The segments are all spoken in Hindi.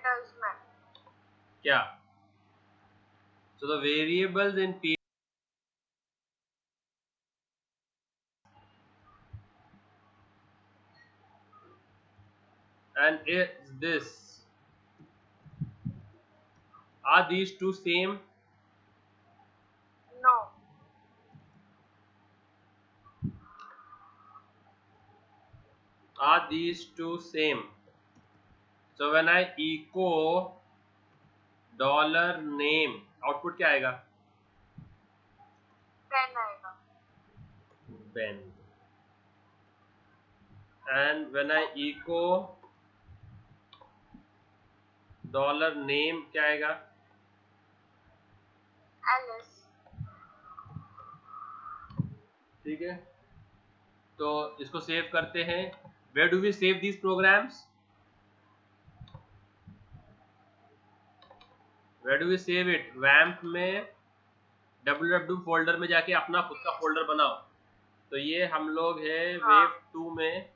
डेटा इसमें क्या? So the variables in P and is this, are these two same? No Are these two same? So when I echo dollar name, output क्या आएगा? पेन आएगा Ben. And when I echo dollar name क्या आएगा? एलिस ठीक है, तो इसको सेव करते हैं. Where do we save these programs? Where do we save it? वैम्प में www फोल्डर में जाके अपना खुद का फोल्डर बनाओ. तो ये हम लोग है वेव 2 में,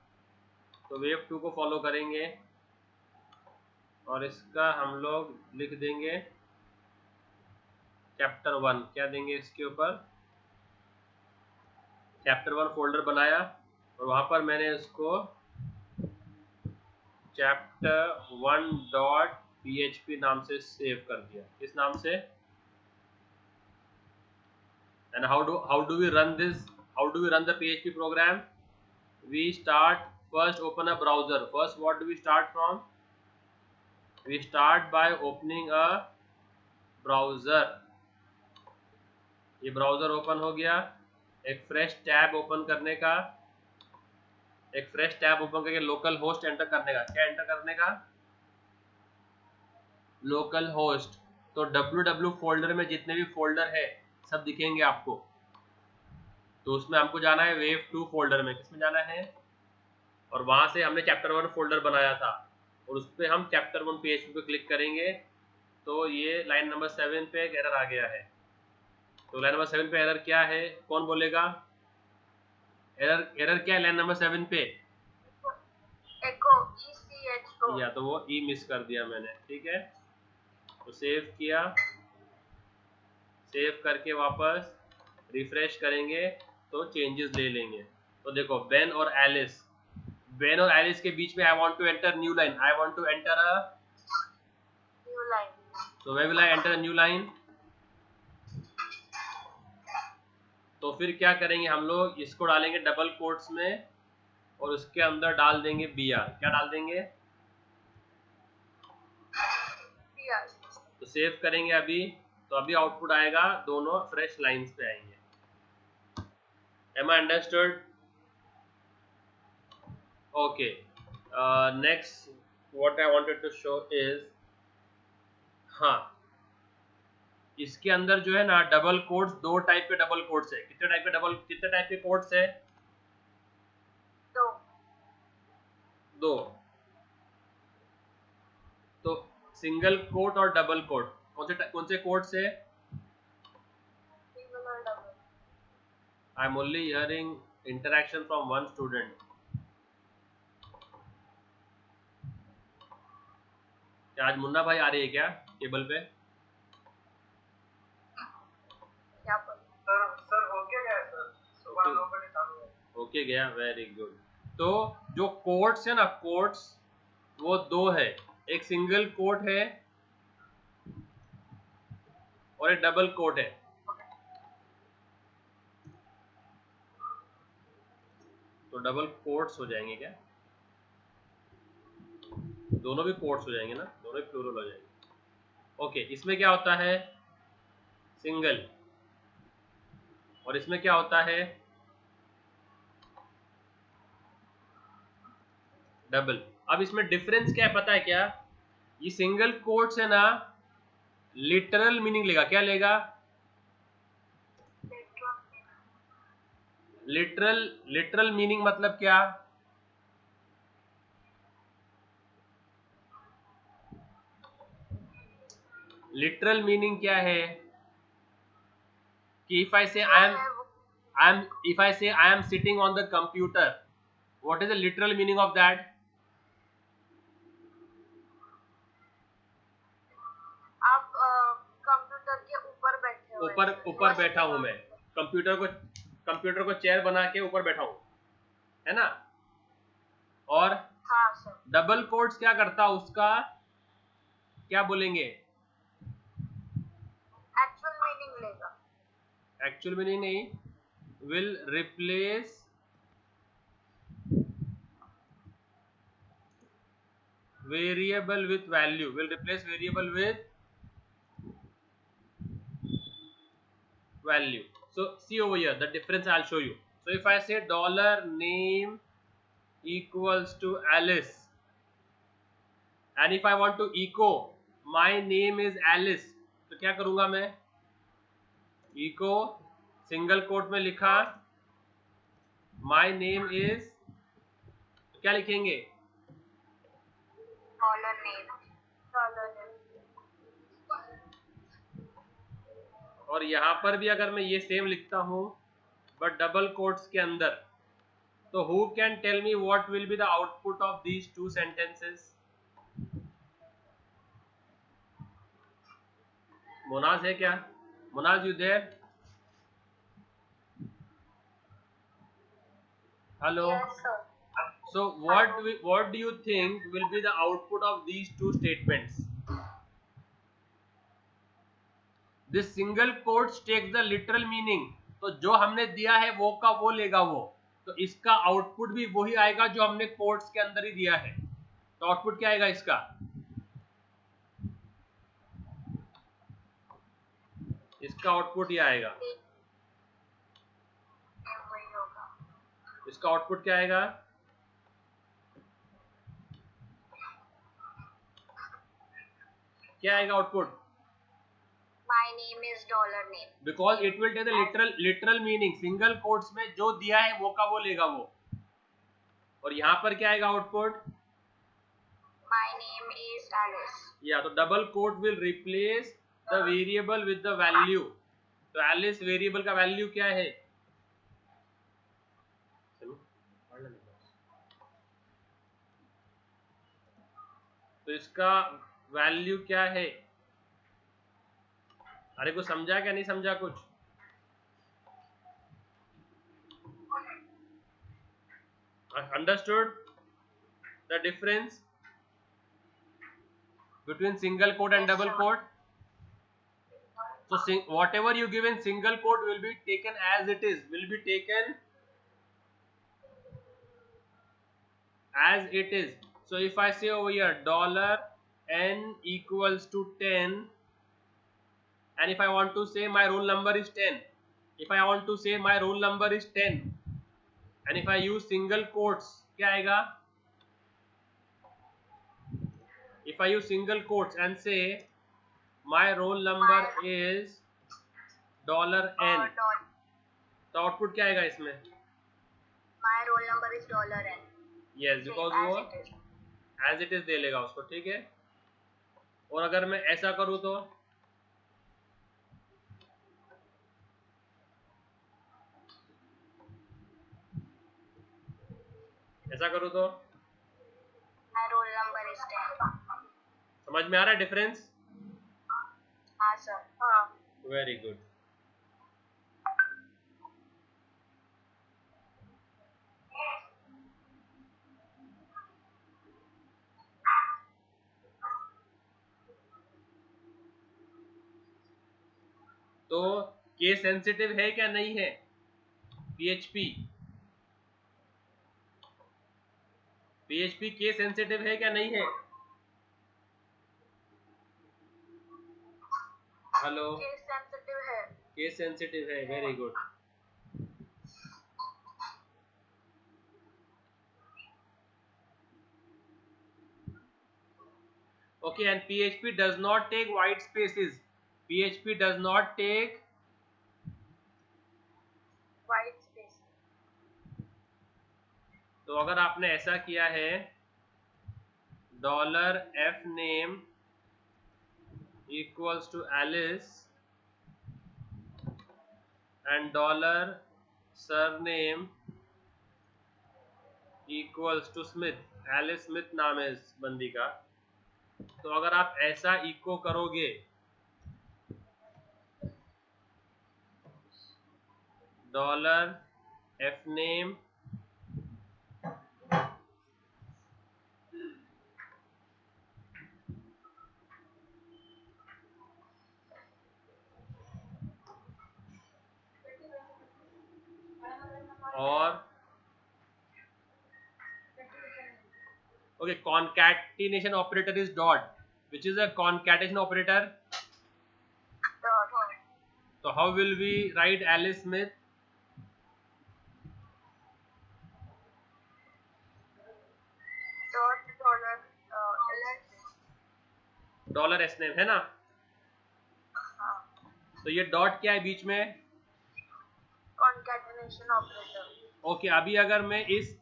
तो वेव 2 को फॉलो करेंगे और इसका हम लोग लिख देंगे चैप्टर 1. क्या देंगे इसके ऊपर? चैप्टर 1 फोल्डर बनाया और वहां पर मैंने इसको चैप्टर 1 डॉट php नाम से सेव कर दिया. किस नाम से? And how do we run this? How do we run the PHP program? We start first open a browser. First, what do we start from? We start by opening a browser. ये ब्राउजर ओपन हो गया. एक फ्रेश टैब ओपन करने का, एक फ्रेश टैब ओपन करके लोकल होस्ट एंटर करने का. क्या एंटर करने का? Local host. तो www फोल्डर में जितने भी फोल्डर है सब दिखेंगे आपको. तो उसमें हमको जाना है वेव 2 फोल्डर में. किसमें जाना है? और वहां से हमने चैप्टर 1 फोल्डर बनाया था और उस पर हम चैप्टर 1 PHP पे क्लिक करेंगे. तो ये लाइन नंबर 7 पे एक एरर आ गया है. तो लाइन नंबर 7 पे एरर क्या है? कौन बोलेगा? एरर क्या है लाइन नंबर 7 पे? एको ECHO या तो वो ई मिस कर दिया मैंने. ठीक है, तो सेव किया. सेव करके वापस रिफ्रेश करेंगे तो चेंजेस ले लेंगे. तो देखो बेन और एलिस, बेन और एलिस के बीच में I want to enter new line. I want to enter a new line. So where will I enter a new line? तो फिर क्या करेंगे हम लोग? इसको डालेंगे डबल कोट्स में और उसके अंदर डाल देंगे br. क्या डाल देंगे? तो सेव करेंगे अभी. तो अभी आउटपुट आएगा, दोनों फ्रेश लाइंस पे आएंगे. Am I understood? Okay. Next, what I wanted to show is, हाँ, इसके अंदर जो है ना डबल कोट्स, दो टाइप के डबल कोट्स है. कितने टाइप के कोट्स है? दो. तो सिंगल कोट और डबल कोट, कौन से कोट्स है? सिंगल और double. I am only hearing interaction from one student. क्या आज मुन्ना भाई आ रही है क्या केबल पे? क्या सर हो गया सर. सुबह 9 बजे चालू है. ओके गया, वेरी गुड. तो जो कोट्स है ना, कोट्स वो दो है. एक सिंगल कोट है और एक डबल कोट है. तो डबल कोट्स हो जाएंगे क्या? दोनों भी कोट्स हो जाएंगे ना, दोनों भी प्लूरल हो जाएंगे. ओके, इसमें क्या होता है? सिंगल. और इसमें क्या होता है? डबल. अब इसमें डिफरेंस क्या है पता है क्या? ये सिंगल कोट्स है ना, लिटरल मीनिंग लेगा. क्या लेगा? लिटरल मीनिंग मतलब क्या? लिटरल मीनिंग क्या है? कि if I say I am sitting on the computer, what is the literal meaning of that? ऊपर ऊपर बैठा हूं मैं, कंप्यूटर को चेयर बना के ऊपर बैठा हूं, है ना। और हाँ सर। डबल कोट्स क्या करता, उसका क्या बोलेंगे? एक्चुअल मीनिंग लेगा। एक्चुअल मीनिंग नहीं, will replace variable with value, will replace variable with value. So see over here the difference I'll show you. So if I say dollar name equals to Alice, and if I want to echo my name is Alice, तो क्या करूंगा मैं? echo सिंगल कोट में लिखा my name is, तो क्या लिखेंगे? Dollar name. और यहां पर भी अगर मैं ये सेम लिखता हूं बट डबल कोट्स के अंदर, तो who can tell me what will be the output of these two sentences? मोनाज है क्या? मोनाज, you there? Hello. Yes sir. So what do you think will be the output of these two statements? This single quotes takes the literal meaning. तो जो हमने दिया है वो का वो लेगा वो, तो इसका आउटपुट भी वही आएगा जो हमने कोट्स के अंदर ही दिया है। तो आउटपुट क्या आएगा इसका? इसका आउटपुट ये आएगा। इसका आउटपुट क्या आएगा? क्या आएगा output? My name is dollar name. Because it will take the literal meaning. Single quotes में जो दिया है वो का वो लेगा वो, और यहाँ पर क्या आएगा output? My name is Alice. या तो double quote will replace the variable with the value. तो एलिस वेरिएबल का वैल्यू क्या है? तो इसका वैल्यू क्या है? अरे कुछ समझा क्या, नहीं समझा कुछ? Understood the difference between single quote and double quote? So whatever you give in single quote will be taken as it is, will be taken as it is. So if I say over here dollar n equals to 10, and if I want to say my roll number is 10, if I want to say my roll number is 10, and if I use single quotes, क्या आएगा? If I use single quotes and say my roll number is $n, तो आउटपुट क्या आएगा इसमें? My roll number is $n. Yes, because वो as it is दे लेगा उसको, ठीक है। और अगर मैं ऐसा करूँ तो ऐसा करूँ तो My roll number is 10. समझ में आ रहा है डिफरेंस? हाँ सर। हाँ। Very good. तो केस सेंसिटिव है क्या नहीं है पीएचपी? पीएचपी केस सेंसिटिव है क्या नहीं है? हेलो, केस सेंसिटिव है। केस सेंसिटिव है, very good. Okay, and PHP does not take white spaces. PHP does not take white space. तो अगर आपने ऐसा किया है dollar F name equals to Alice and dollar surname equals to Smith, Alice Smith नाम है इस बंदी का, तो अगर आप ऐसा इको करोगे डॉलर एफ नेम और okay, concatenation operator is dot, which is a concatenation operator. Dot. So how will we write Alice Smith? Dot dollar dollar S name है ना, हाँ, तो ये डॉट क्या है बीच में? concatenation operator. ओके अभी अगर मैं इस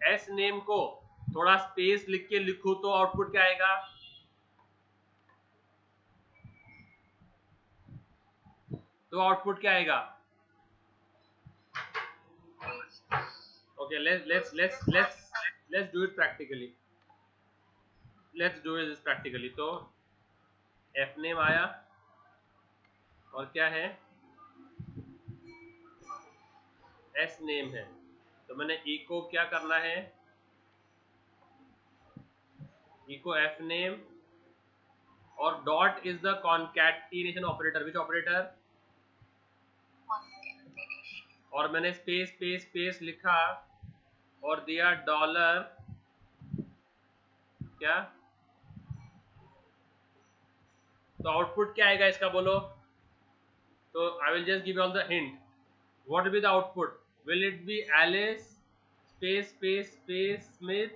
एस नेम को थोड़ा स्पेस लिख के लिखूं तो आउटपुट क्या आएगा? तो आउटपुट क्या आएगा? Okay let's do it practically. Let's do this practically. तो एफ नेम आया और क्या है? एस नेम है, तो मैंने ई को क्या करना है? ई को एफ नेम और dot is the concatenation operator. Which operator? और मैंने स्पेस स्पेस स्पेस लिखा और दिया डॉलर क्या, तो आउटपुट क्या आएगा इसका बोलो? तो I will just give all the hint. What will be the output? Will it be Alice space space space Smith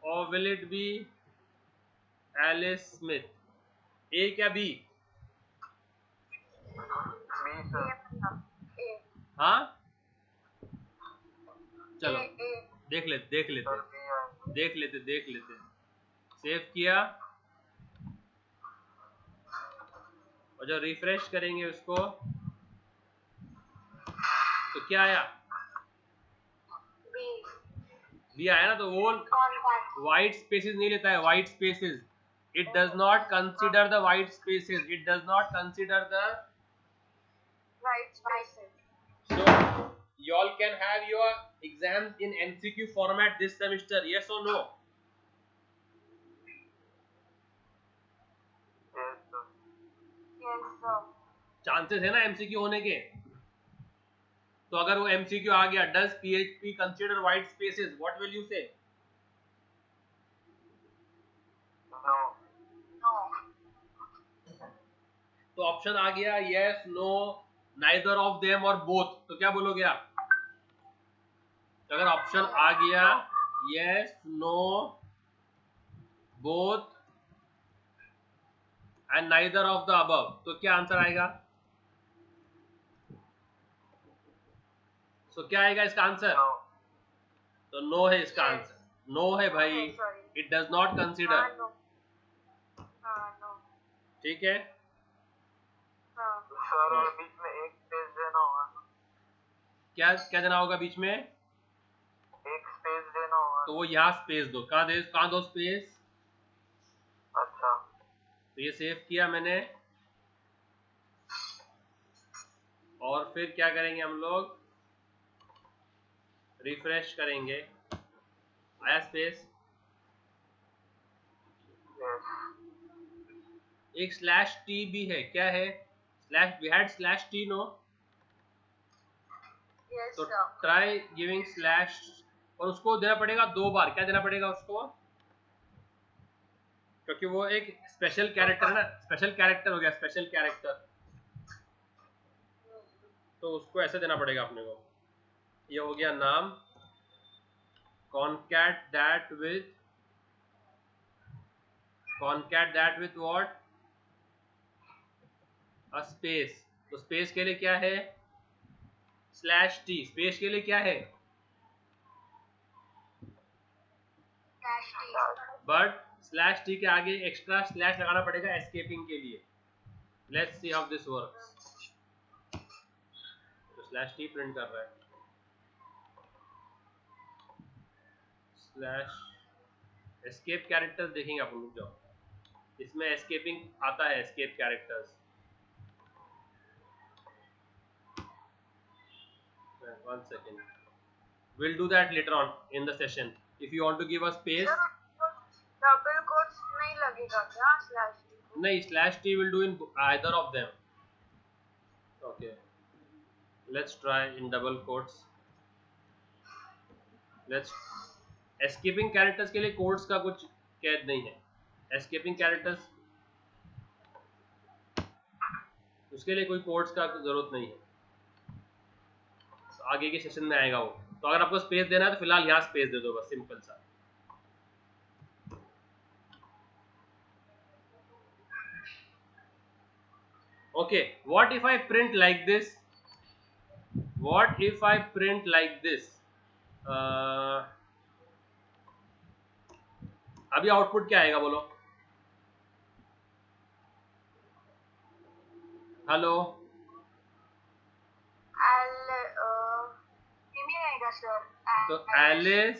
और will it be Alice Smith? A क्या बी? हाँ चलो देख लेते. सेव किया और जब रिफ्रेश करेंगे उसको तो क्या आया? बी आया ना. तो वो वाइट स्पेसेस नहीं लेता है. White spaces, it does not consider the white spaces, it does not consider the Right spaces. so you all can have your exams in MCQ format this semester, yes or no? Yes sir. Chances है ना MCQ होने के. तो अगर वो MCQ आ गया, does PHP consider white spaces, what will you say? No. तो ऑप्शन आ गया yes, no, neither of them और both, तो क्या बोलोगे आप? अगर ऑप्शन आ गया yes, no, both and neither of the above, तो क्या आंसर आएगा? तो क्या आएगा इसका आंसर? No. तो नो है इसका आंसर. नो है भाई. It does not consider. No. No. ठीक है. सर और बीच में एक स्पेस देना होगा. क्या क्या देना होगा बीच में? एक स्पेस देना होगा. तो वो यहाँ स्पेस दो. कहाँ दो स्पेस? अच्छा. तो ये सेव किया मैंने और फिर क्या करेंगे हम लोग? रिफ्रेश करेंगे. आया स्पेस? एक स्लैश टी भी है. क्या है? Slash V had slash T no. Yes तो sir. ट्राई गिविंग स्लैश और उसको देना पड़ेगा 2 बार. क्या देना पड़ेगा उसको? क्योंकि वो एक स्पेशल कैरेक्टर है ना. स्पेशल कैरेक्टर हो गया. स्पेशल कैरेक्टर, तो उसको ऐसे देना पड़ेगा अपने को. ये हो गया नाम. concat that with what? a space. तो स्पेस के लिए क्या है? Slash T. स्पेस के लिए क्या है? बट स्लैश टी के आगे एक्स्ट्रा स्लैश लगाना पड़ेगा एस्केपिंग के लिए. Let's see how this works. तो स्लैश टी प्रिंट कर रहा है. स्लैश एस्केप कैरेक्टर्स देखेंगे आप लोग. जाओ, इसमें एस्केपिंग आता है. Escape characters 1 second. We'll do that later on in the session. If you want to give a space. Double quotes नहीं लगेगा क्या स्लैश टी? नहीं, slash T will do in either of them. Okay. Let's try in double quotes. Let's. Escaping characters के लिए कोट्स का कुछ कैद नहीं है. Escaping characters उसके लिए कोई कोट्स का जरूरत नहीं है. आगे के सेशन में आएगा वो. तो अगर आपको स्पेस देना है तो फिलहाल यहाँ स्पेस दे दो बस, सिंपल सा. Okay, what if I print like this? What if I print like this? अभी आउटपुट क्या आएगा बोलो? Hello, sir. तो एलिस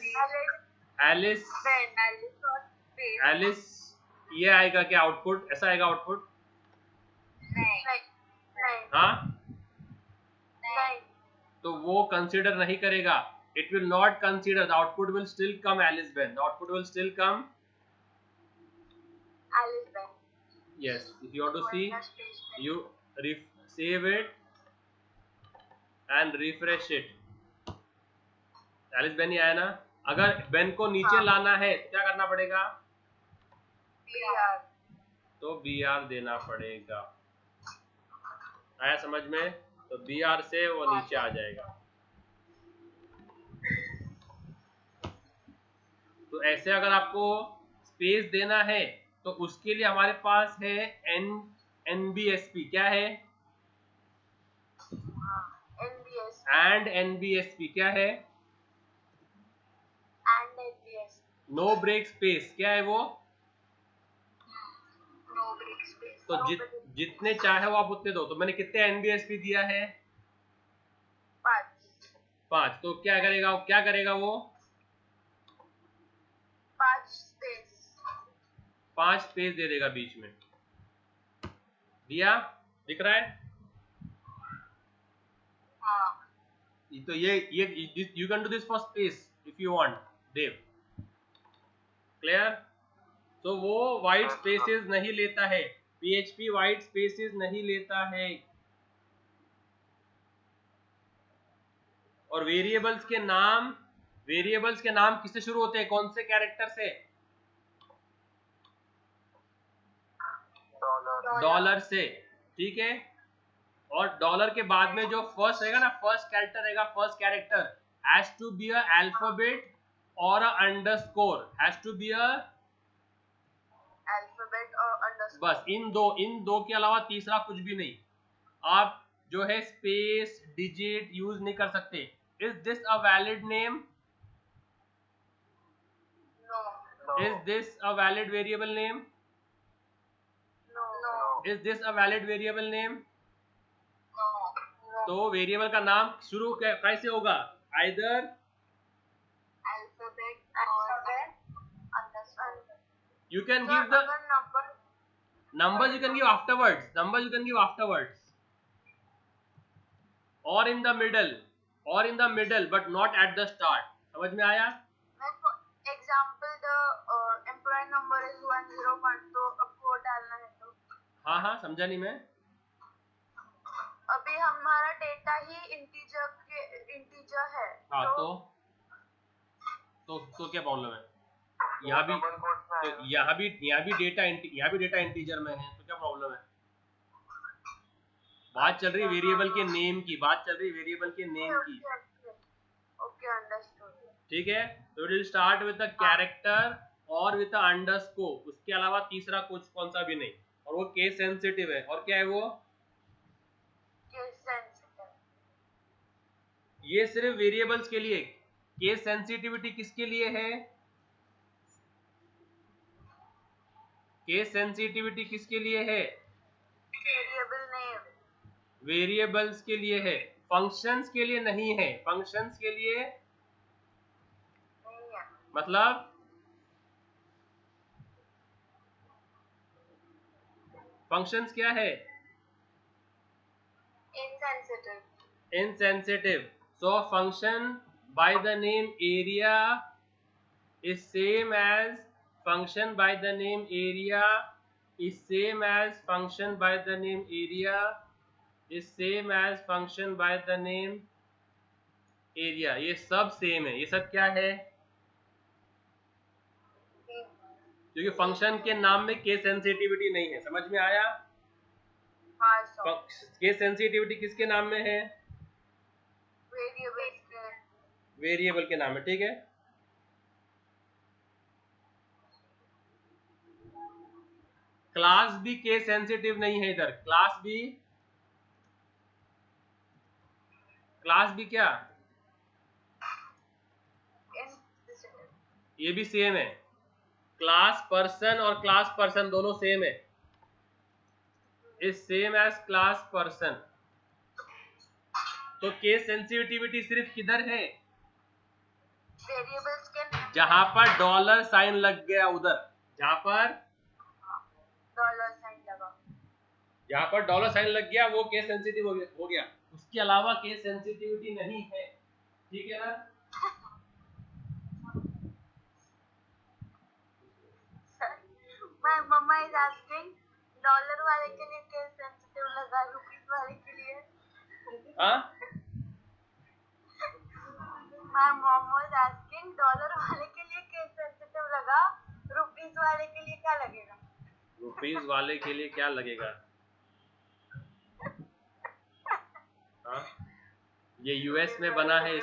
ये आएगा क्या आउटपुट? ऐसा आएगा आउटपुट? हाँ, तो वो कंसीडर नहीं करेगा. It will not consider. The output will still come Alice Ben. The output will still come Alice Ben. Yes. If you want to see, you save it and refresh it. Alice Ben ही आया ना. अगर Ben को नीचे लाना है तो क्या करना पड़ेगा? BR. तो BR देना पड़ेगा. आया समझ में? तो BR से वो नीचे आ जाएगा. तो ऐसे अगर आपको स्पेस देना है तो उसके लिए हमारे पास है NBSP. क्या है? एंड NBSP क्या है? No break space. क्या है वो? तो जितने चाहे वो आप उतने दो. तो मैंने कितने NBSP दिया है? 5. तो क्या करेगा वो? 5 स्पेस दे देगा बीच में. दिया? दिख रहा है? तो ये you can do this for space if you want, Dev. Clear? तो वो white spaces नहीं लेता है. PHP white spaces नहीं लेता है. और वेरिएबल्स के नाम किससे शुरू होते हैं? कौन से कैरेक्टर से? डॉलर से. ठीक है. और डॉलर के बाद में जो फर्स्ट रहेगा ना, first character has to be a alphabet और a underscore. Has to be a alphabet और अंडरस्कोर. बस इन दो के अलावा तीसरा कुछ भी नहीं. आप जो है स्पेस डिजिट यूज नहीं कर सकते. Is this a valid name? No. Is this a valid variable name? No. Is this a valid variable name? No. तो वेरिएबल का नाम शुरू कैसे होगा? आइदर अल्फाबेट और underscore. you can give the numbers you can give afterwards or in the middle but not at the start. समझ में आया? Example the employ number is 101. तो आपको डालना है तो हाँ समझा नहीं मैं. अभी हमारा डेटा ही इंटीजर है. हाँ तो क्या प्रॉब्लम है? यहाँ भी डेटा इंटीजर में है. तो क्या प्रॉब्लम है? बात चल रही है वेरिएबल के नेम की. Okay, understood. ठीक है. तो it will start with a character और विद अ अंडरस्कोर. उसके अलावा तीसरा कुछ कौन सा भी नहीं. और वो केस सेंसिटिव है. और क्या है वो? Case sensitive. ये सिर्फ वेरिएबल्स के लिए. केस सेंसिटिविटी किसके लिए है? केस सेंसिटिविटी किसके लिए है? Variable name. वेरिएबल्स के लिए है. फंक्शंस के लिए नहीं है. फंक्शंस के लिए नहीं है. मतलब फंक्शंस क्या है? Insensitive. Insensitive. So a function by the name area is same as function by the name area is same as function by the name area is same as function by the name area. ये सब सेम है. ये सब क्या है? क्योंकि फंक्शन के नाम में केस सेंसिटिविटी नहीं है. समझ में आया? हाँ सर. केस सेंसिटिविटी किसके नाम में है? वेरिएबल के नाम में. ठीक है. क्लास भी केस सेंसिटिव नहीं है इधर. क्लास भी क्या? ये भी सेम है. क्लास पर्सन और क्लास पर्सन दोनों सेम है. Is same as class person. तो केस सेंसिटिविटी सिर्फ किधर है? वेरिएबल्स के जहां पर डॉलर साइन लग गया उधर. जहां पर डॉलर साइन लगा. जहां पर डॉलर साइन लग गया वो केस सेंसिटिव हो गया. उसके अलावा केस सेंसिटिविटी नहीं है. ठीक है ना? My mama is asking dollar वाले के लिए केस सेंसिटिव लगा, रुपीस वाले के लिए. हाँ. My mom was asking dollar वाले के लिए केस सेंसिटिव लगा, रुपीस वाले के लिए क्या लगेगा? रुपीस वाले के लिए क्या लगेगा? हाँ. ये यूएस में बना है.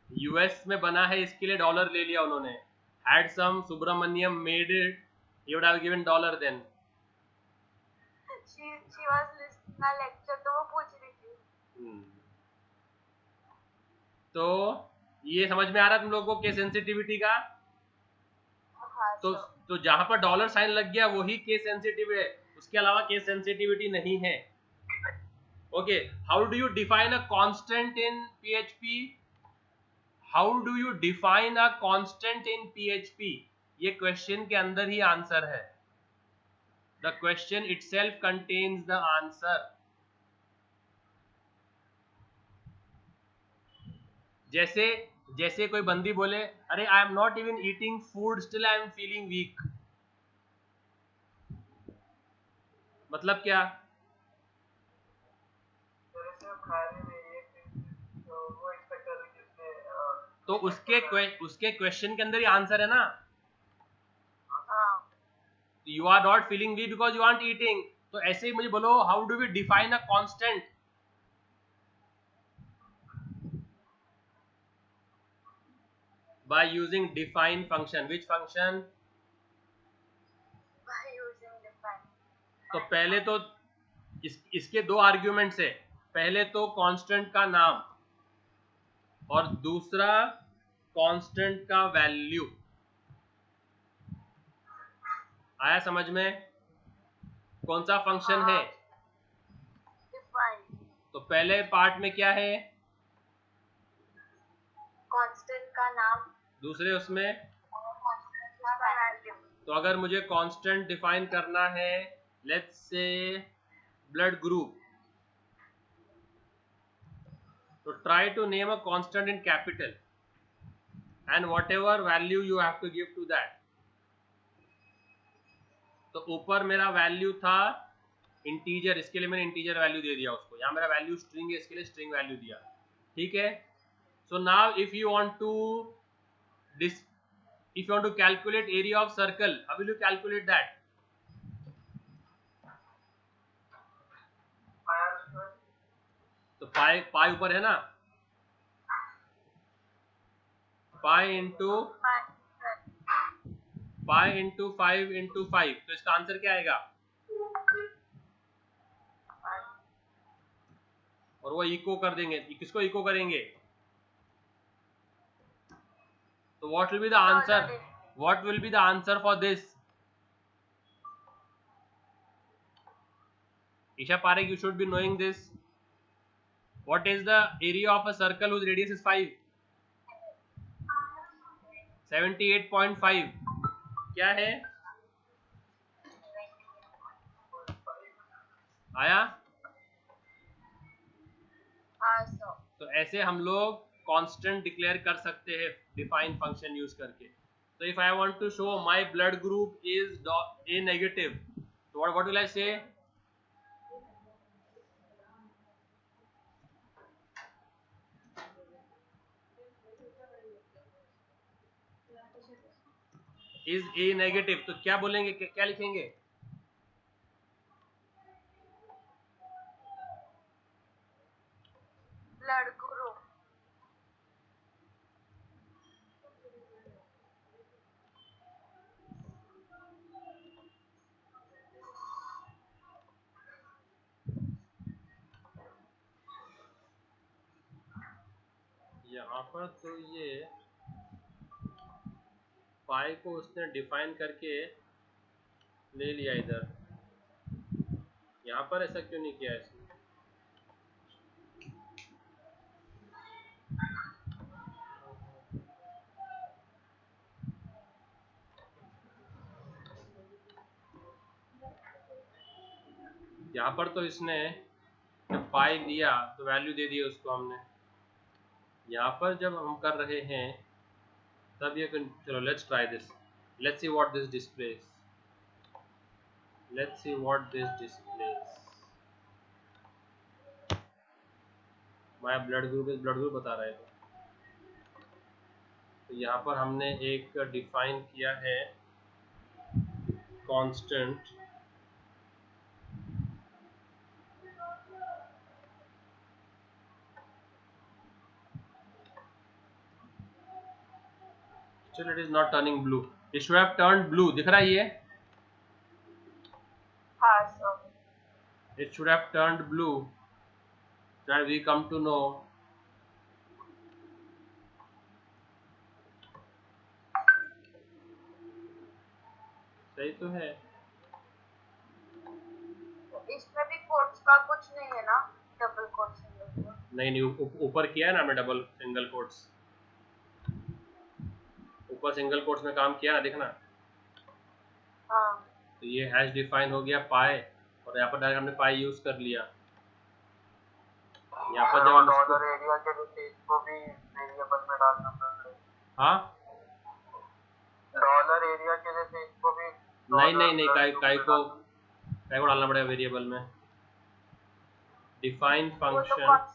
यूएस में बना है, इसके लिए डॉलर ले लिया उन्होंने. Had some Subramaniam made it, he would have given dollar then. She was listening a lecture, तो वो पूछ रही थी. तो ये समझ में आ रहा है तुम लोगों को केस सेंसिटिविटी का? हाँ, तो जहां पर डॉलर साइन लग गया वही केस सेंसिटिव है. उसके अलावा केस सेंसिटिविटी नहीं है. Okay. How do you define a constant in PHP? How do you define a constant in PHP? ये क्वेश्चन के अंदर ही आंसर है. The question itself contains the answer. जैसे कोई बंदी बोले, अरे I am not even eating food, still I am feeling weak. मतलब क्या? तो उसके क्वेश्चन के अंदर ही आंसर है ना. You are not feeling weak because you aren't eating. तो ऐसे ही मुझे बोलो, how do we define a constant? By using define function. Which function? तो पहले तो इसके दो आर्ग्यूमेंट्स है. पहले तो कांस्टेंट का नाम और दूसरा कांस्टेंट का वैल्यू. आया समझ में? कौन सा फंक्शन है? तो पहले पार्ट में क्या है? कांस्टेंट का नाम. दूसरे उसमें तो अगर मुझे कांस्टेंट डिफाइन करना है, लेट्स से ब्लड ग्रुप, तो try to name a constant in capital and whatever value you have to give to that. तो ऊपर मेरा वैल्यू था इंटीजर, इसके लिए मैंने इंटीजर वैल्यू दे दिया उसको. यहाँ मेरा वैल्यू स्ट्रिंग है, इसके लिए स्ट्रिंग वैल्यू दिया. ठीक है. So now if you want to calculate area of circle, how will you calculate that? तो पाई ऊपर है ना. Pi into 5 into 5 into 5. तो इसका आंसर क्या आएगा? और वो इको कर देंगे. किसको इको करेंगे? तो what will be the answer? What will be the answer for this? Isha Parekh, you should be knowing this. What is the area of a circle whose radius is 5? 78.5. क्या है? आया? हाँ सर. तो ऐसे हम लोग कांस्टेंट डिक्लेयर कर सकते हैं डिफाइन फंक्शन यूज करके. So if I want to show my blood group is A negative, so what will I say? Is A negative, तो क्या बोलेंगे, क्या लिखेंगे? Blood group. यहाँ पर तो ये पाई को उसने डिफाइन करके ले लिया इधर, यहाँ पर ऐसा क्यों नहीं किया इसने? यहाँ पर तो इसने जब पाई दिया तो वैल्यू दे दी उसको हमने. यहाँ पर जब हम कर रहे हैं तब ये, चलो let's try this, let's see what this displace, let's see what this displace. My blood group is blood group बता रहा है. तो यहाँ पर हमने एक डिफाइन किया है constant, still it is not turning blue. It should have turned blue. दिख रहा है ये? हाँ sir. It should have turned blue. That we come to know. सही तो है. इसमें भी कोट्स का कुछ नहीं है ना, डबल कोट्स. नहीं, ऊपर किया है ना हमने डबल सिंगल कोट्स, ऊपर सिंगल कोट्स में काम किया ना, देखना. हाँ. तो ये हैश डिफाइन हो गया पाई, और यहाँ पर डायरेक्ट हमने पाई यूज कर लिया. यहाँ पर जब हम डॉलर एरिया के रिसीव को भी वेरिएबल में डालना पड़ेगा. हाँ, डॉलर एरिया के रिसीव को भी नहीं, काई को डालना पड़ेगा वेरिएबल में. डिफाइन फंक्शन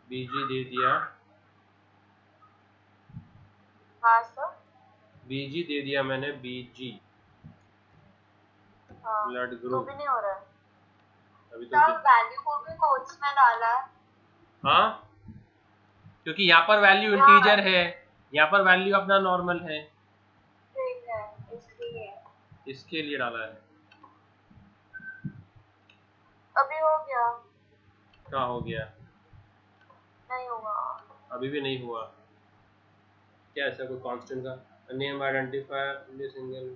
बीजी दे दिया. हाँ सर. बीजी दे दिया मैंने, बीजी ब्लड तो ग्रुप. भी नहीं हो रहा है. अभी सर तो वैल्यू को भी कोट्स में डाला है. हाँ, क्योंकि यहाँ पर वैल्यू इंटीजर है, यहाँ पर वैल्यू अपना नॉर्मल है, ठीक है, इसलिए इसके लिए डाला है. अभी हो गया. क्या हो गया? नहीं होगा. अभी भी नहीं हुआ. क्या ऐसा कोई कांस्टेंट का नेम आइडेंटिफायर सिंगल?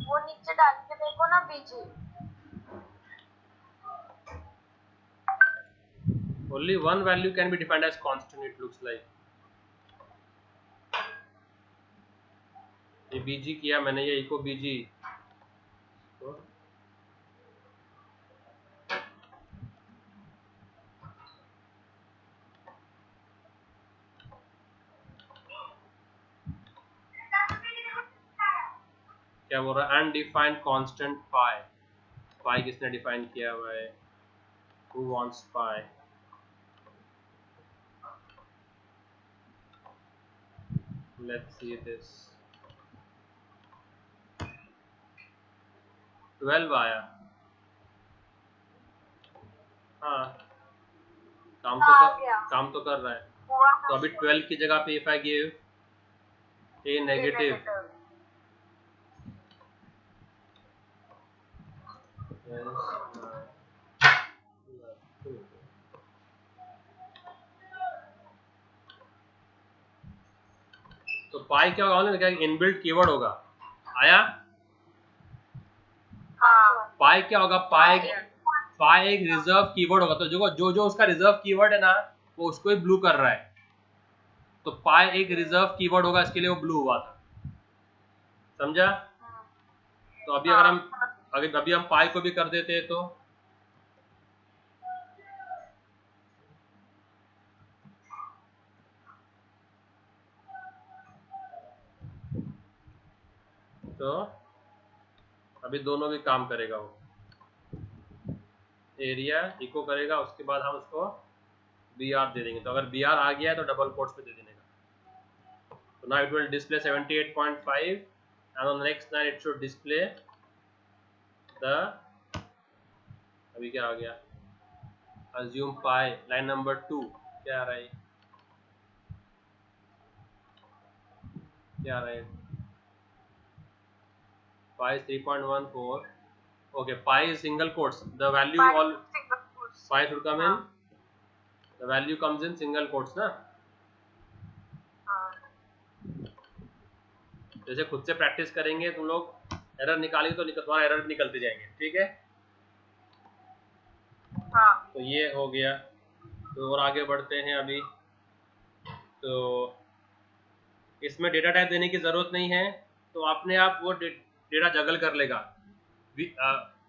वो नीचे डाल के देखो ना बीजी. Only one value can be defined as constant, it looks like. ये बीजी किया मैंने, ये इको बीजी. क्या बोल रहा है? अनडिफाइंड कांस्टेंट पाई. पाई किसने डिफाइन किया हुआ है? Who wants pi? Let's see this. 12 आया. हाँ, काम तो कर रहा है. तो अभी 12 की जगह पे if I give a negative, तो पाई क्या होगा? क्या इनबिल्ट कीवर्ड होगा? आया? पाई क्या होगा? पाई एक रिजर्व कीवर्ड होगा. तो जो उसका रिजर्व कीवर्ड है ना, वो उसको ही ब्लू कर रहा है. तो पाई एक रिजर्व कीवर्ड होगा, इसके लिए वो ब्लू हुआ था. समझा? तो अभी अगर हम पाई को भी कर देते हैं तो अभी दोनों भी काम करेगा, वो एरिया इको करेगा, उसके बाद हम उसको बी आर दे देंगे। तो अगर बी आर आ गया है तो डबल कोट्स पे दे देने का। तो now it will display 78.5 and on the next line it should display the, अभी क्या आ गया, assume pi, लाइन नंबर 2 क्या आ रहा है, क्या आ रहा है, pi is 3.14, okay, pi is single quotes, the value all pi should come in, the value comes in single quotes ना। जैसे खुद से प्रैक्टिस करेंगे तुम लोग, एरर निकालेंगे तो तुम्हारा एरर निकलते जाएंगे, ठीक है। हाँ। तो ये हो गया। तो और आगे बढ़ते हैं अभी। तो इसमें डेटा टाइप देने की जरूरत नहीं है, तो अपने आप वो डेटा जगल कर लेगा।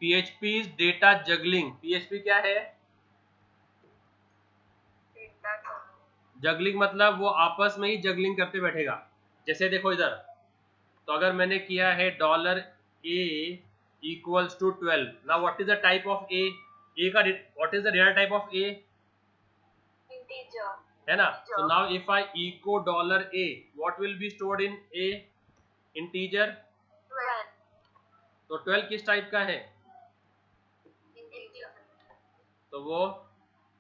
PHP data juggling. PHP क्या है? जगलिंग मतलब वो आपस में ही जगलिंग करते बैठेगा। जैसे देखो इधर, तो अगर मैंने किया है $A equals to 12, now what is the type of A का what is the data type of A? Integer, है ना। so now if I echo $A, what will be stored in A? Integer 12, तो 12 किस टाइप का है? integer, तो वो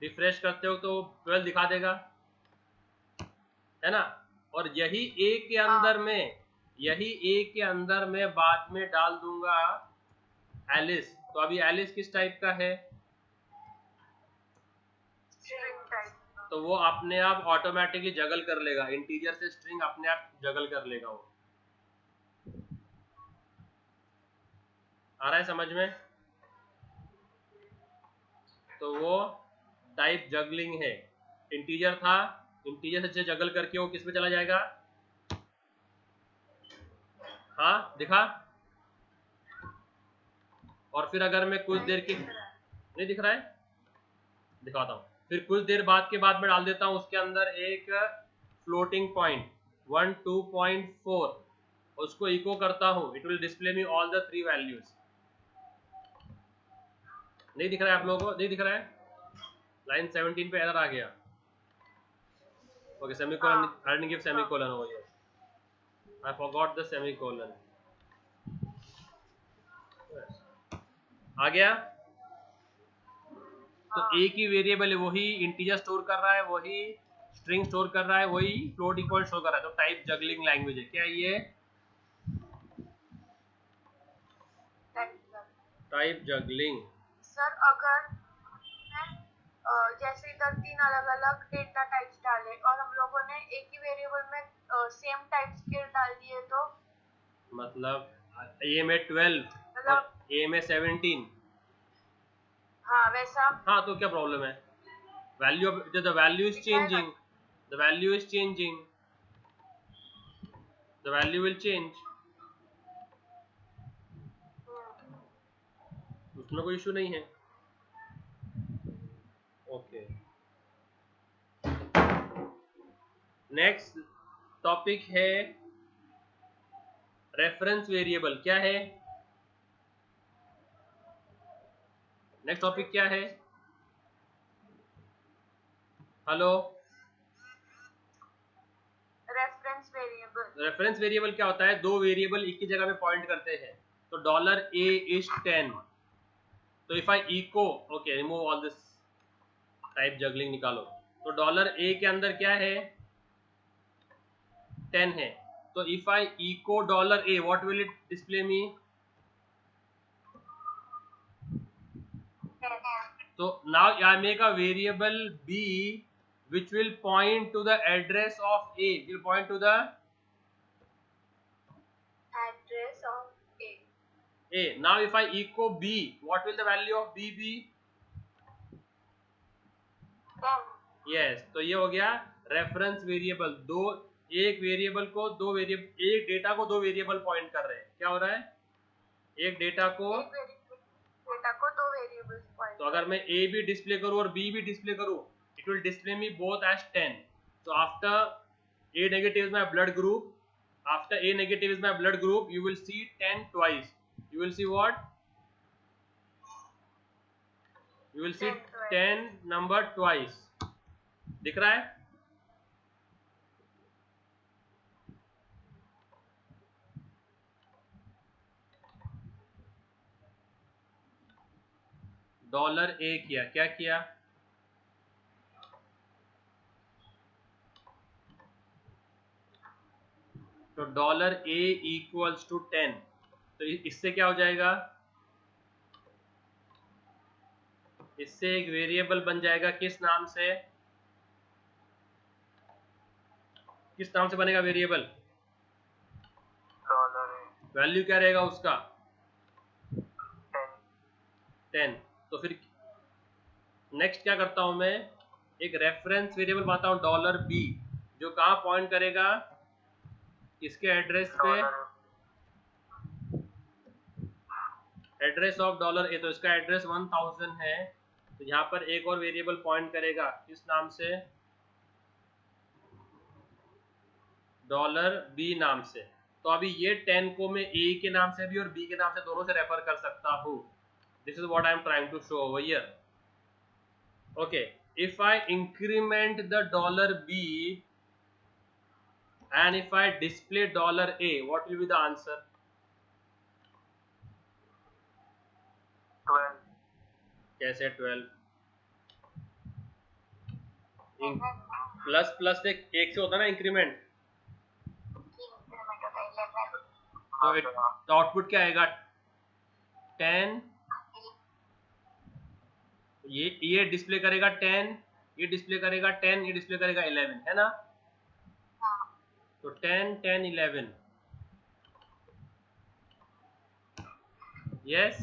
रिफ्रेश करते हो तो 12 दिखा देगा, है ना। और यही A के अंदर में, यही A के अंदर में बाद में डाल दूंगा एलिस। तो अभी एलिस किस टाइप का है? string type, तो वो अपने आप ऑटोमेटिकली जगल कर लेगा, इंटीजर से स्ट्रिंग अपने आप जगल कर लेगा वो। आ रहा है समझ में? तो वो टाइप जगलिंग है। इंटीजर था, इंटीजर से जगल करके वो किस में चला जाएगा? हाँ दिखा। और फिर अगर मैं कुछ देर की, नहीं दिख रहा है, दिखाता हूँ। फिर कुछ देर बाद के बाद में डाल देता हूँ उसके अंदर एक फ्लोटिंग पॉइंट 12.4, उसको इको करता हूँ, it will display me all the 3 values. नहीं दिख रहा है आप लोगों को? नहीं दिख रहा है? लाइन 17 पे एरर आ गया। Okay, semicolon, I didn't give semicolon over here, I forgot the semicolon. आ गया। तो एक ही वेरिएबल है, वही इंटीजर स्टोर कर रहा है, वही स्ट्रिंग स्टोर कर रहा है, वही फ्लोटिंग पॉइंट स्टोर कर रहा है। तो टाइप जगलिंग लैंग्वेज है क्या ये? Type juggling. सर अगर जैसे इधर 3 अलग अलग डेटा टाइप्स डाले और हम लोगों ने एक ही वेरिएबल में सेम टाइप्स के डाल दिए तो मतलब A में 12 और A में 17, हाँ वैसा। हाँ तो क्या प्रॉब्लम है? Value, the value is changing, the value is changing, the value will change, उसमें कोई इशू नहीं है। ओके, नेक्स्ट टॉपिक है रेफरेंस वेरिएबल। क्या है नेक्स्ट टॉपिक? क्या है? Hello, reference variable. Reference variable क्या होता है? दो वेरिएबल एक ही जगह पे पॉइंट करते हैं। तो $A is 10, तो if I echo, okay remove all this type juggling, निकालो। तो $A के अंदर क्या है? 10 है। तो if I echo $A, what will it display me? So now I make a variable B which will point to the address of A, will point to the address of A. Now if I echo B, what will the value of B be? 10. Yes, तो ये हो गया रेफरेंस वेरिएबल। दो एक वेरिएबल को दो वेरिएबल, एक डेटा को दो वेरिएबल पॉइंट कर रहे हैं। क्या हो रहा है? एक डेटा को, डेटा को दो वेरिएबल्स पॉइंट। तो अगर मैं ए भी डिस्प्ले करूं और बी भी डिस्प्ले करूं, it will display me both as 10. So after A negative is my blood group, after A negative is my blood group, you will see 10 twice. You will see what? You will see 10 number twice. दिख रहा है? $A किया, क्या किया? तो $A equals to 10. तो इससे क्या हो जाएगा? इससे एक वेरिएबल बन जाएगा, किस नाम से? किस नाम से बनेगा वेरिएबल? वैल्यू क्या रहेगा उसका? 10. तो फिर नेक्स्ट क्या करता हूं मैं? एक रेफरेंस वेरिएबल बनाता हूं $B, जो कहां पॉइंट करेगा? इसके एड्रेस पे, एड्रेस ऑफ $A. तो इसका एड्रेस 1000 है, तो यहाँ पर एक और वेरिएबल पॉइंट करेगा, किस नाम से? $B नाम से. तो अभी ये 10 को मैं A के नाम से भी और B के नाम से दोनों से रेफर कर सकता हूँ. This is what I am trying to show over here. Okay, if I increment the $B and if I display $A, what will be the answer? 12. कैसे 12? प्लस प्लस से एक से होता है ना इंक्रीमेंट, तो आउटपुट क्या आएगा? 10. ये डिस्प्ले करेगा 10, ये डिस्प्ले करेगा 10, ये डिस्प्ले करेगा 11, है ना? तो 10, 10, 11. यस.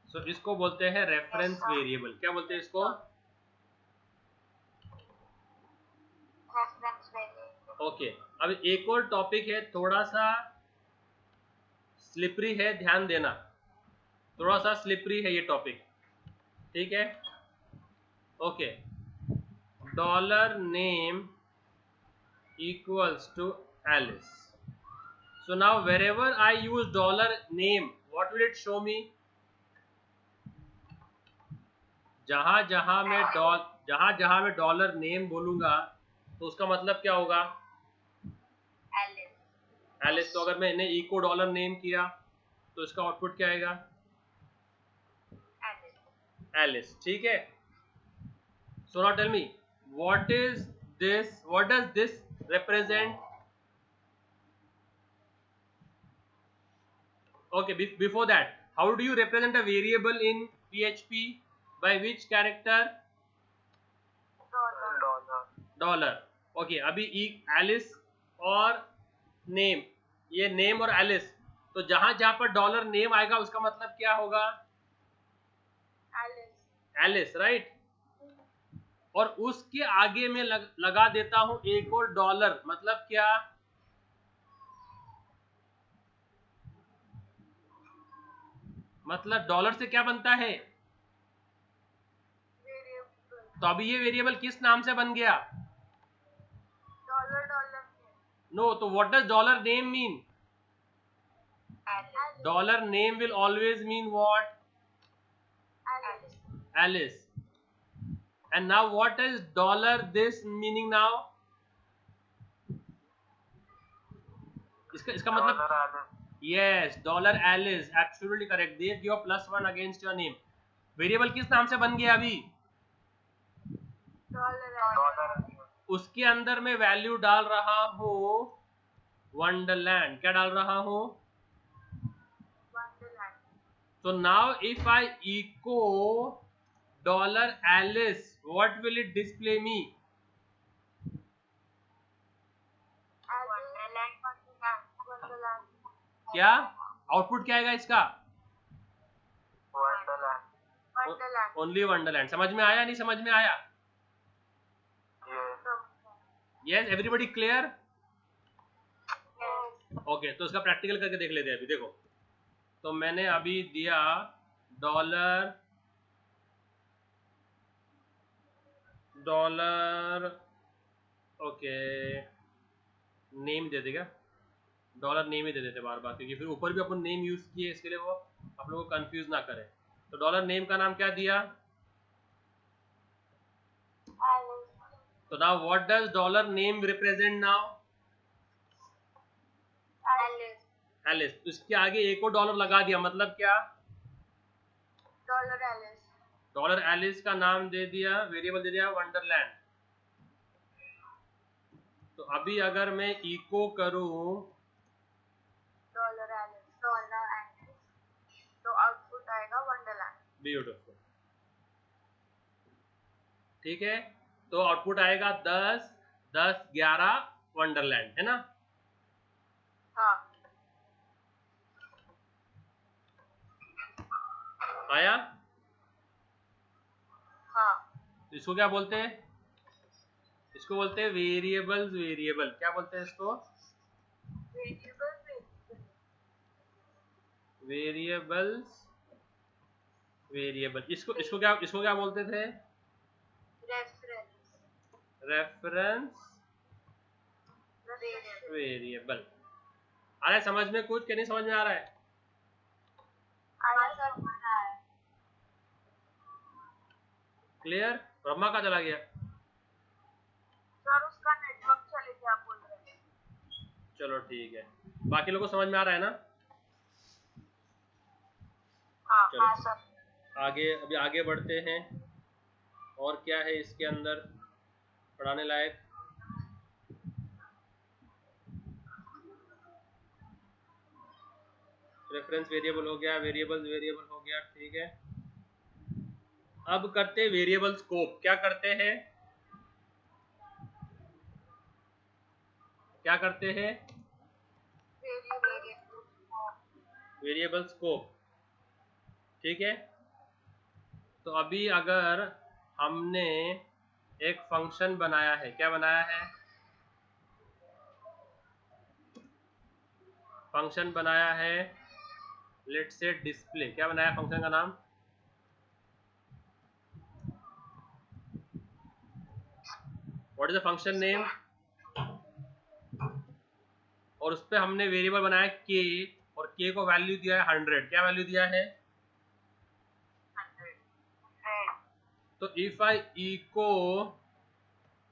सो इसको बोलते हैं रेफरेंस वेरिएबल. क्या बोलते हैं इसको? ओके. अब एक और टॉपिक है, थोड़ा सा स्लिपरी है, ध्यान देना. थोड़ा सा स्लिपरी है ये टॉपिक, ठीक है? Okay. $name equals to Alice. So now wherever I use $name, what will it show me? जहां जहां मैं $name बोलूंगा, तो उसका मतलब क्या होगा? एलिस. तो अगर मैंने इको $name किया, तो इसका आउटपुट क्या आएगा? एलिस. ठीक है? So now tell me, what is this? What does this represent? Okay, before that, how do you represent a variable in PHP? By which character? $. Okay, अभी एलिस और नेम, ये नेम और एलिस, तो जहां जहां पर $name आएगा उसका मतलब क्या होगा? Alice, right? और उसके आगे में लगा देता हूं एक और $, मतलब क्या? मतलब डॉलर से क्या बनता है? तो अभी ये वेरिएबल किस नाम से बन गया? नो. तो what does $name mean? $name will always mean what? Alice. And now what is $this meaning now? इसका मतलब, yes, $Alice, absolutely correct. They give +1 against your name. Variable किस नाम से बन गया अभी? उसके अंदर मैं वैल्यू डाल रहा हूं वंडरलैंड. क्या डाल रहा हूं? So now if I echo $Alice, what will it display me? क्या आउटपुट क्या आएगा इसका? Only Wonderland. समझ में आया? नहीं समझ में आया? Yes everybody clear? Yes. Okay, तो इसका प्रैक्टिकल करके देख लेते हैं अभी। देखो, तो मैंने अभी दिया डॉलर ओके, नेम दे देगा, डॉलर नेम ही दे देते बार बार, क्योंकि फिर ऊपर भी अपन नेम यूज किए, इसके लिए वो आप लोगों को कंफ्यूज ना करे। तो डॉलर नेम का नाम क्या दिया? Alice. तो now what does dollar name represent now? Alice. Alice. तो इसके आगे एक और डॉलर लगा दिया, मतलब क्या? Dollar Alice. डॉलर एलिस का नाम दे दिया, वेरिएबल दे दिया वंडरलैंड। तो अभी अगर मैं इको करूं Dollar Alice. Dollar Alice. तो आउटपुट आएगा वंडरलैंड। ब्यूटीफुल, ठीक है। तो आउटपुट आएगा 10 10 11 वंडरलैंड, है ना? हाँ। आया? हाँ। तो इसको क्या बोलते हैं? इसको बोलते हैं वेरिएबल्स। वेरिएबल क्या बोलते हैं इसको? Variables variable. इसको क्या बोलते थे? Reference reference variable. आ रहा है समझ में कुछ कि नहीं समझ में आ रहा है? क्लियर? ब्रह्मा का चला गया? सर उसका नेटवर्क चले गया बोल रहे हैं। चलो ठीक है, बाकी लोगों को समझ में आ रहा है ना? हाँ चलो हाँ सर। आगे, अभी आगे बढ़ते हैं। और क्या है इसके अंदर पढ़ाने लायक? रेफरेंस वेरिएबल हो गया, वेरिएबल्स वेरिएबल हो गया, ठीक है। अब करते वेरिएबल स्कोप। क्या करते हैं? क्या करते हैं? वेरिएबल स्कोप, ठीक है। तो अभी अगर हमने एक फंक्शन बनाया है, क्या बनाया है? फंक्शन बनाया है, लेट्स से डिस्प्ले। क्या बनाया फंक्शन का नाम? What is the function name? और उस पर हमने वेरिएबल बनाया के, और के को वैल्यू दिया है 100। क्या वैल्यू दिया है? तो if I echo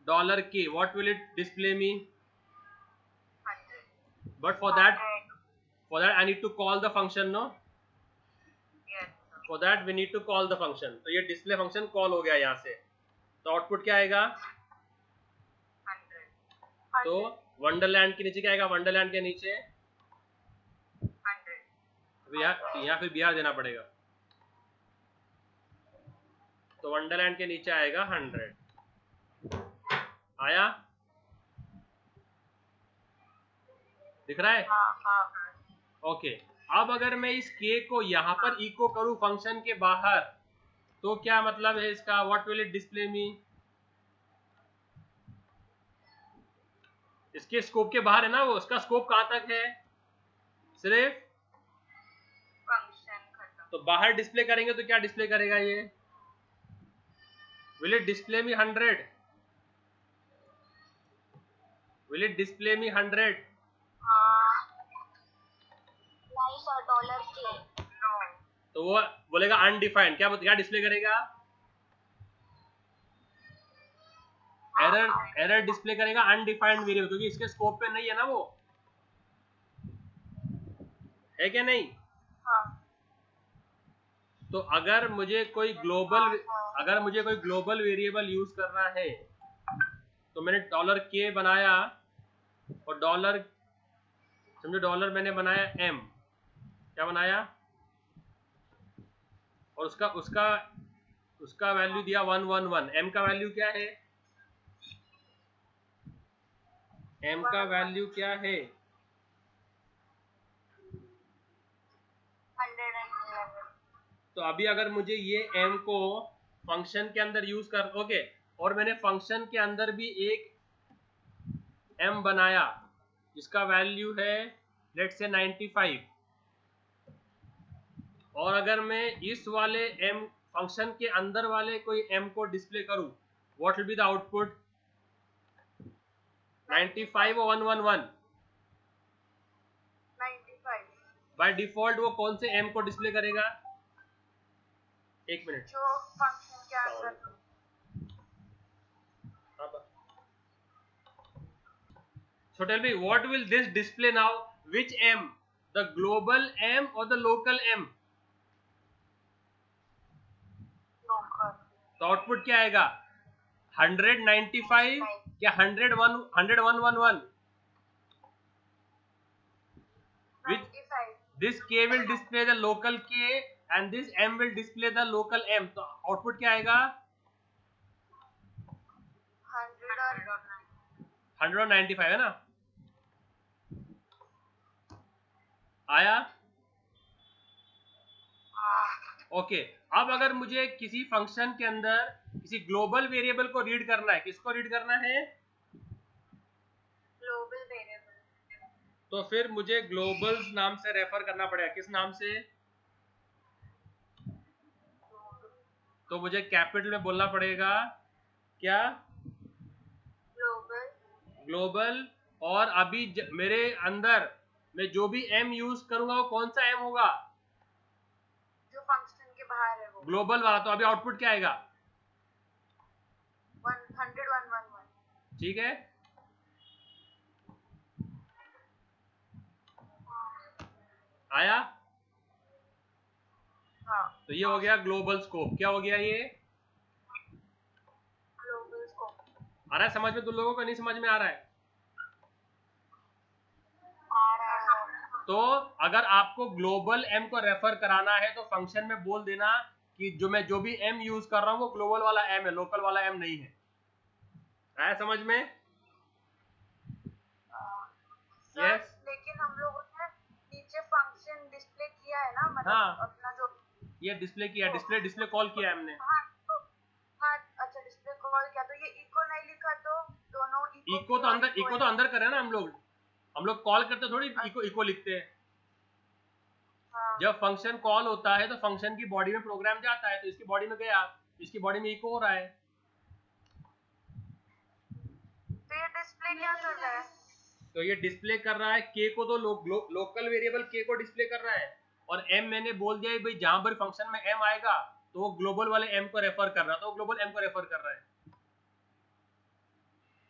dollar K, what will it display me? But for that I need to call the function, no? For that we need to call the function. तो ये डिस्प्ले फंक्शन कॉल हो गया यहाँ से। तो आउटपुट क्या आएगा? तो वंडरलैंड के नीचे क्या आएगा? वंडरलैंड के नीचे यहाँ फिर बिहार देना पड़ेगा। तो वंडरलैंड के नीचे आएगा 100। आया? दिख रहा है? ओके। अब अगर मैं इस के को यहाँ पर इको करूं फंक्शन के बाहर, तो क्या मतलब है इसका? व्हाट विल इट डिस्प्ले मी? इसके स्कोप के बाहर है ना वो। उसका स्कोप कहां तक है? सिर्फ फंक्शन खत्म। तो बाहर डिस्प्ले करेंगे तो क्या डिस्प्ले करेगा ये? Will it display me 100? Will it display me 100? नहीं सर, डॉलर के। तो वो बोलेगा अनडिफाइंड। क्या डिस्प्ले करेगा? एरर डिस्प्ले करेगा अनडिफाइंड वेरिएबल, क्योंकि इसके स्कोप पे नहीं है ना वो, है क्या नहीं? हाँ। तो अगर मुझे कोई ग्लोबल वेरिएबल यूज करना है, तो मैंने डॉलर के बनाया, और डॉलर, समझो डॉलर मैंने बनाया एम। क्या बनाया? और उसका वैल्यू दिया 111। एम का वैल्यू क्या है? एम का वैल्यू क्या है? 111। तो अभी अगर मुझे ये एम को फंक्शन के अंदर यूज कर, ओके, और मैंने फंक्शन के अंदर भी एक m बनाया जिसका वैल्यू है लेट्स से 95, और अगर मैं इस वाले m फंक्शन के अंदर वाले कोई m को डिस्प्ले करूं, what will be the output? 95 और 111। 95 बाय डिफॉल्ट वो कौन से m को डिस्प्ले करेगा? एक मिनट। जो फंक्शन के अंदर। So tell me, what will this display now? Which m? The global m or the local m? Local. तो आउटपुट क्या आएगा? 195 या 101 10111? Which 95 this k will display the local k and this m will display the local m. तो आउटपुट क्या आएगा? 195 है ना? आया? ओके अब अगर मुझे किसी फंक्शन के अंदर किसी ग्लोबल वेरिएबल को रीड करना है, किसको रीड करना है? Global variable. तो फिर मुझे ग्लोबल्स नाम से रेफर करना पड़ेगा। किस नाम से? तो मुझे कैपिटल में बोलना पड़ेगा क्या? ग्लोबल। ग्लोबल। और अभी मेरे अंदर मैं जो भी m यूज करूंगा वो कौन सा m होगा? जो फंक्शन के बाहर है वो ग्लोबल वाला। तो अभी आउटपुट क्या आएगा? 100-111। ठीक है, आया? हाँ तो ये हो गया ग्लोबल स्कोप। क्या हो गया ये? Global scope. आ रहा है समझ में? तुम लोगों को नहीं समझ में आ रहा है? आ रहा है। तो अगर आपको ग्लोबल m को रेफर कराना है तो फंक्शन में बोल देना कि जो भी m यूज कर रहा हूं वो ग्लोबल वाला m है, लोकल वाला m नहीं है। आया समझ में? यस। लेकिन हम लोगों ने नीचे फंक्शन डिस्प्ले किया है ना, मतलब हाँ। अपना जो ये डिस्प्ले किया, डिस्प्ले कॉल किया हमने। हाँ तो हाँ अच्छा डिस्प्ले कॉल किया तो ये इको नहीं लिखा तो दोनों इको तो अंदर करे ना हम लोग कॉल करते थोड़ी इको लिखते हैं। हाँ। जब फंक्शन कॉल होता है तो फंक्शन की बॉडी में प्रोग्राम जाता है, तो इसकी बॉडी में गया, इसकी बॉडी में इको हो रहा है। तो ये डिस्प्ले क्या कर रहा है? तो ये डिस्प्ले कर रहा है k को, तो लोकल वेरिएबल k को डिस्प्ले कर रहा है, और m मैंने बोल दिया है भाई जहां पर फंक्शन में m आएगा तो वो ग्लोबल वाले m को रेफर कर रहा है, तो वो ग्लोबल m को रेफर कर रहा है।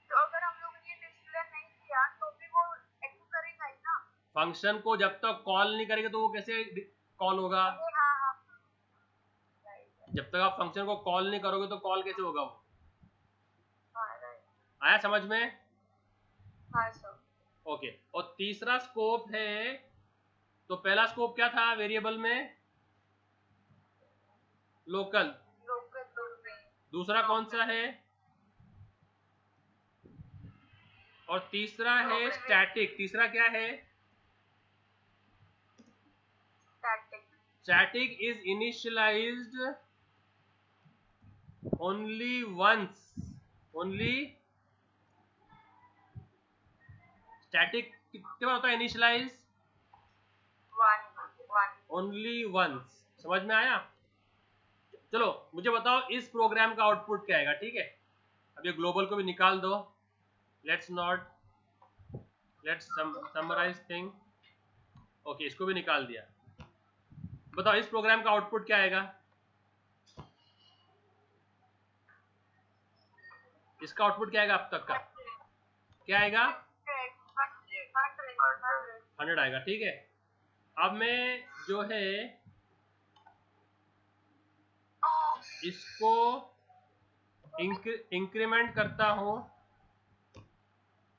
तो अगर हम लोग ये डिस्प्ले नहीं किया तो भी वो एको करेगा ही ना? फंक्शन को जब तक कॉल नहीं करेगा तो वो कैसे कॉल होगा? हाँ हाँ जब तक आप फंक्शन को कॉल नहीं करोगे तो कॉल कैसे होगा वो? हाँ राइट। आया समझ में? हाँ सर। ओके। और तीसरा स्कोप है, तो पहला स्कोप क्या था वेरिएबल में? लोकल। दूसरा कौन सा है? और तीसरा है स्टैटिक। तीसरा क्या है? Static is initialized only once. Only static कितने बार होता है इनिशियलाइज? Only once. समझ में आया? चलो मुझे बताओ इस प्रोग्राम का आउटपुट क्या आएगा। ठीक है, अब ये ग्लोबल को भी निकाल दो। Let's summarise thing. ओके, इसको भी निकाल दिया। बताओ इस प्रोग्राम का आउटपुट क्या आएगा? इसका आउटपुट क्या आएगा अब तक का? क्या आएगा? 100 आएगा। ठीक है, अब मैं जो है इसको इंक्रीमेंट करता हूं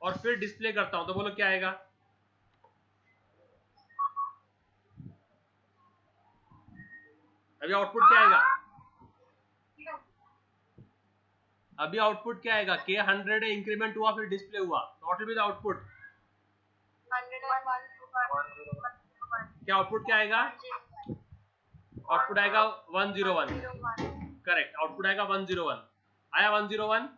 और फिर डिस्प्ले करता हूं, तो बोलो क्या आएगा? अभी आउटपुट क्या आएगा? अभी आउटपुट क्या आएगा? के 100 इंक्रीमेंट हुआ फिर डिस्प्ले हुआ, तो what will be the output? क्या आउटपुट क्या आएगा? आउटपुट आएगा 101। करेक्ट, आउटपुट आएगा 101। आया 101?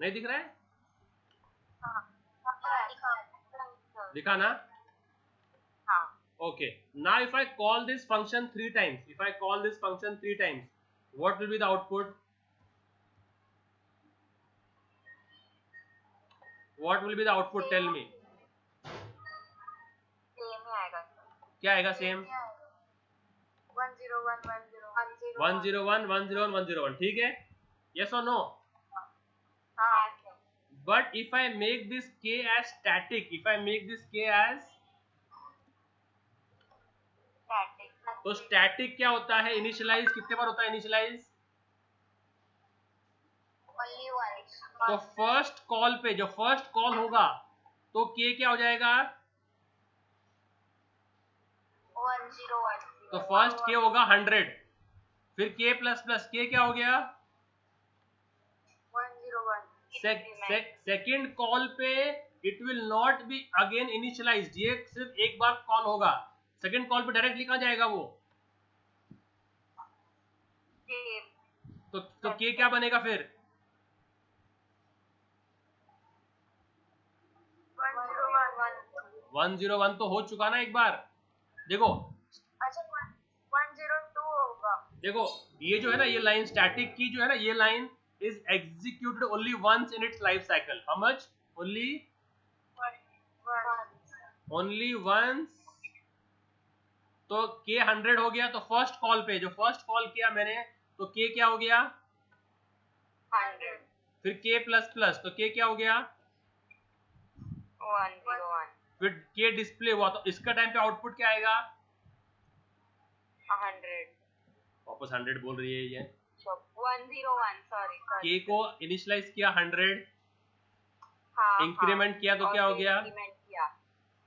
नहीं दिख रहा है? हाँ, दिखा ना? हाँ, Okay. Now if I call this function 3 times, if I call this function 3 times, what will be the output? What will be the output? Tell me. Same ही आएगा सर। क्या आएगा same? 10110 101 101 101. ठीक है? Yes or no? हाँ, But if I make this k as static, if I make this k as, static, तो static क्या होता है? Initialize कितने बार होता है initialize? only once, तो फर्स्ट कॉल पे जो फर्स्ट कॉल होगा तो k क्या हो जाएगा? 101, तो फर्स्ट k होगा 100, फिर k प्लस प्लस k क्या हो गया? 101, सेकेंड कॉल पे it will not be again initialised, ये सिर्फ एक बार कॉल होगा, सेकेंड कॉल पे डायरेक्ट लिखा जाएगा वो, तो के क्या बनेगा फिर? 101 तो हो चुका ना एक बार। देखो अच्छा 102 होगा। देखो ये जो है ना, ये लाइन स्टैटिक की जो है ना, ये line is executed only once in its life cycle. How much? Only once. तो के 100 हो गया, तो फर्स्ट कॉल पे जो फर्स्ट कॉल किया मैंने तो के क्या हो गया? 100, फिर के प्लस प्लस तो के क्या हो गया? 101, फिर के डिस्प्ले हुआ तो इसका टाइम पे आउटपुट क्या आएगा? 100, वापस 100 बोल रही है ये। 101, सॉरी के को इनिशियलाइज किया 100, हाँ, इंक्रीमेंट किया तो क्या हो गया? इंक्रीमेंट किया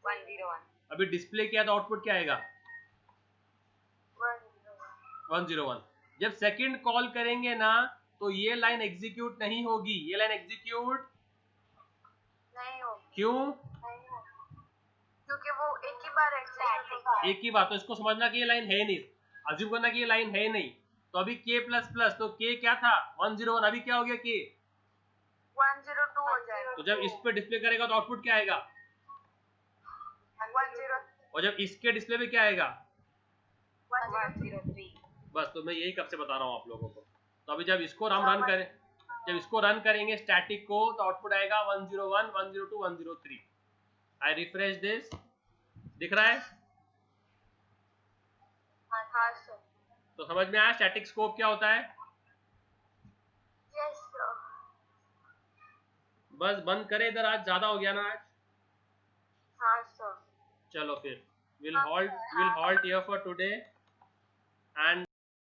101, अभी डिस्प्ले किया तो आउटपुट क्या आएगा? 101। जब सेकंड कॉल करेंगे ना तो ये लाइन एग्जीक्यूट नहीं होगी, ये लाइन एग्जीक्यूट नहीं होगी, क्यों? क्योंकि वो एक ही बार एग्जीक्यूट, एक ही बात, तो इसको समझना कि ये लाइन है नहीं, अज्यूम करना कि ये लाइन है नहीं। तो अभी के प्लस प्लस तो के क्या था? 101, अभी क्या हो गया? के 102 हो जाएगा। तो जब इस पे डिस्प्ले करेगा तो आउटपुट क्या आएगा? 103, और जब इसके डिस्प्ले पे क्या आएगा? 103, बस, तो मैं यही कब से बता रहा हूँ आप लोगों को। तो अभी जब इसको हम रन करें, जब इसको रन करेंगे स्टैटिक को, तो आउटपुट आएगा 101 102 103। आई रिफ्रेश दिस, दिख रहा है? हाँ सर, तो समझ में आया स्टैटिक स्कोप क्या होता है? यस सर, बस बंद करें इधर, आज ज्यादा हो गया ना आज। हाँ सर, चलो फिर we'll halt here for today and